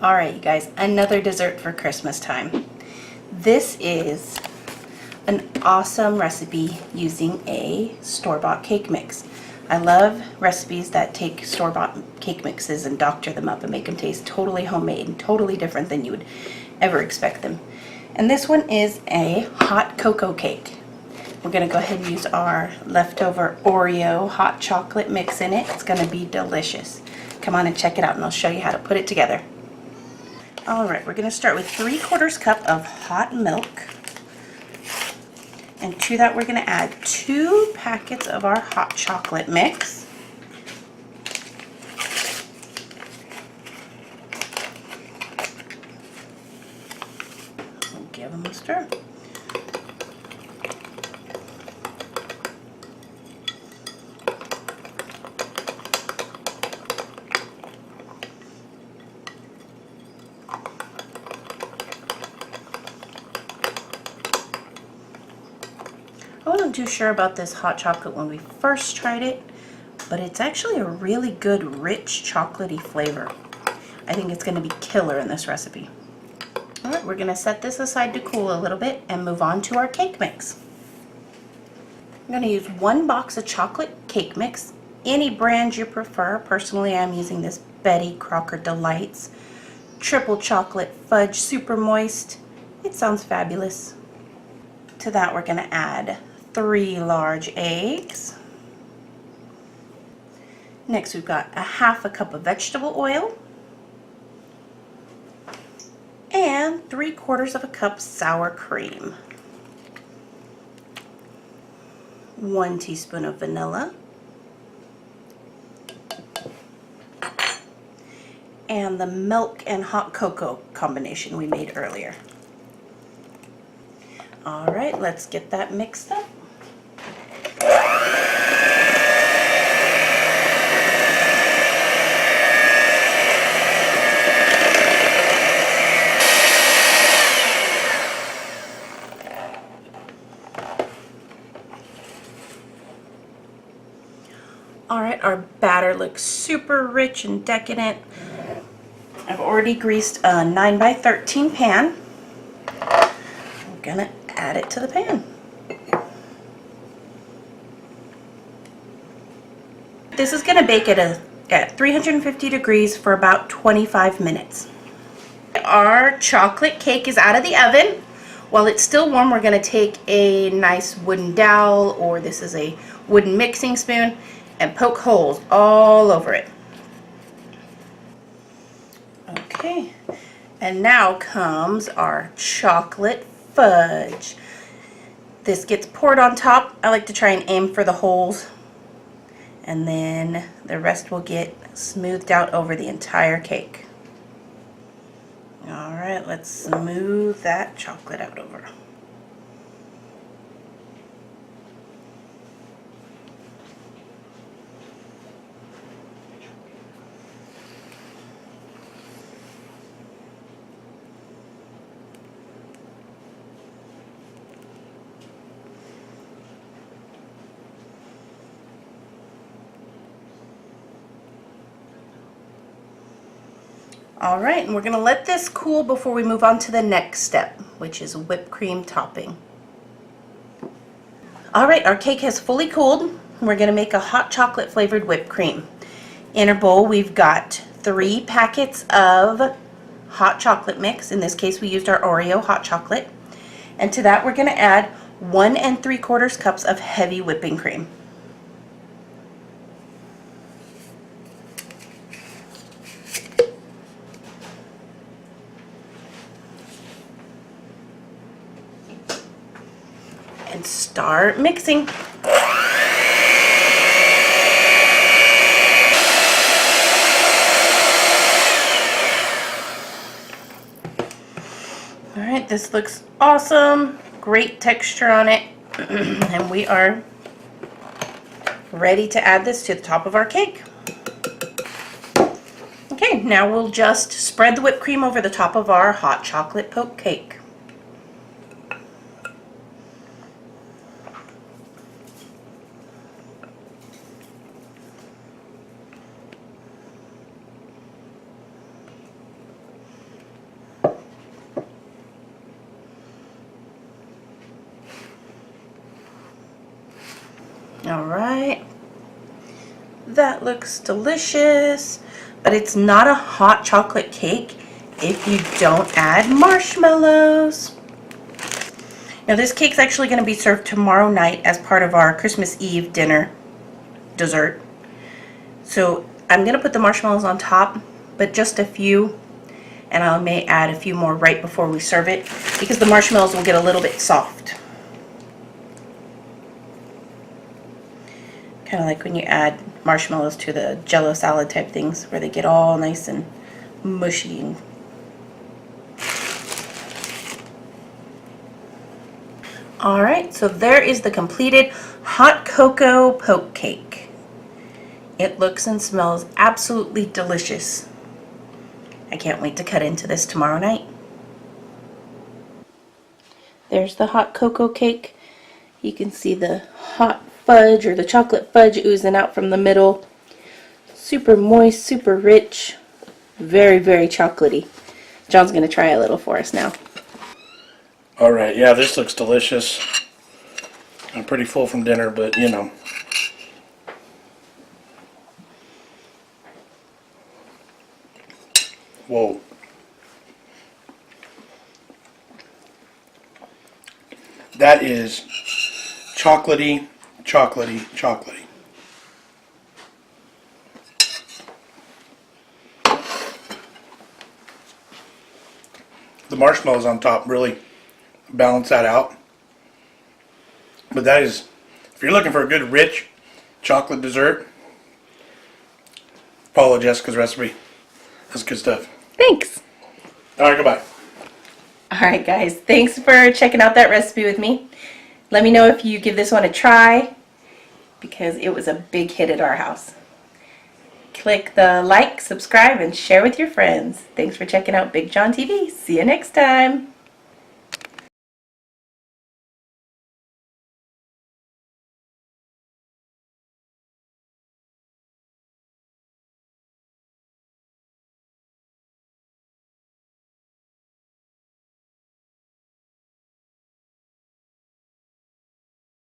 All right, you guys, another dessert for Christmas time. This is an awesome recipe using a store-bought cake mix. I love recipes that take store-bought cake mixes and doctor them up and make them taste totally homemade and totally different than you would ever expect them. And this one is a hot cocoa cake. We're gonna go ahead and use our leftover Oreo hot chocolate mix in it. It's gonna be delicious. Come on and check it out and I'll show you how to put it together. All right, we're gonna start with 3/4 cup of hot milk. And to that, we're gonna add 2 packets of our hot chocolate mix. We'll give them a stir. I wasn't too sure about this hot chocolate when we first tried it, but it's actually a really good, rich, chocolatey flavor. I think it's going to be killer in this recipe. All right, we're going to set this aside to cool a little bit and move on to our cake mix. I'm going to use 1 box of chocolate cake mix, any brand you prefer. Personally, I'm using this Betty Crocker Delights triple chocolate fudge super moist. It sounds fabulous. To that, we're going to add 3 large eggs. Next, we've got a 1/2 cup of vegetable oil and 3/4 cup sour cream. 1 teaspoon of vanilla and the milk and hot cocoa combination we made earlier. All right, let's get that mixed up. All right, our batter looks super rich and decadent. I've already greased a 9x13 pan. I'm gonna add it to the pan. This is gonna bake at 350 degrees for about 25 minutes. Our chocolate cake is out of the oven. While it's still warm, we're gonna take a nice wooden dowel, or this is a wooden mixing spoon, and poke holes all over it. Okay, and now comes our chocolate fudge. This gets poured on top. I like to try and aim for the holes, and then the rest will get smoothed out over the entire cake. All right, let's smooth that chocolate out over. All right, and we're gonna let this cool before we move on to the next step, which is whipped cream topping. All right, our cake has fully cooled. We're gonna make a hot chocolate flavored whipped cream. In our bowl, we've got 3 packets of hot chocolate mix. In this case, we used our Oreo hot chocolate. And to that, we're gonna add 1 3/4 cups of heavy whipping cream. And start mixing. All right, this looks awesome. Great texture on it. And we are ready to add this to the top of our cake. Okay, now we'll just spread the whipped cream over the top of our hot chocolate poke cake. All right. That looks delicious, but it's not a hot chocolate cake if you don't add marshmallows. Now this cake's actually going to be served tomorrow night as part of our Christmas Eve dinner dessert. So I'm going to put the marshmallows on top, but just a few, and I may add a few more right before we serve it because the marshmallows will get a little bit soft. Kind of like when you add marshmallows to the Jello salad type things where they get all nice and mushy. Alright, so there is the completed hot cocoa poke cake. It looks and smells absolutely delicious. I can't wait to cut into this tomorrow night. There's the hot cocoa cake. You can see the hot fudge or the chocolate fudge oozing out from the middle. Super moist, super rich, very, very chocolatey. John's going to try a little for us now. Alright, yeah, this looks delicious. I'm pretty full from dinner, but you know. Whoa. That is chocolatey, chocolatey, chocolatey. The marshmallows on top really balance that out. But that is, if you're looking for a good rich chocolate dessert, follow Jessica's recipe. That's good stuff. Thanks. Alright, goodbye. Alright guys, thanks for checking out that recipe with me. Let me know if you give this one a try because it was a big hit at our house. Click the like, subscribe, and share with your friends. Thanks for checking out BigJon TV. See you next time.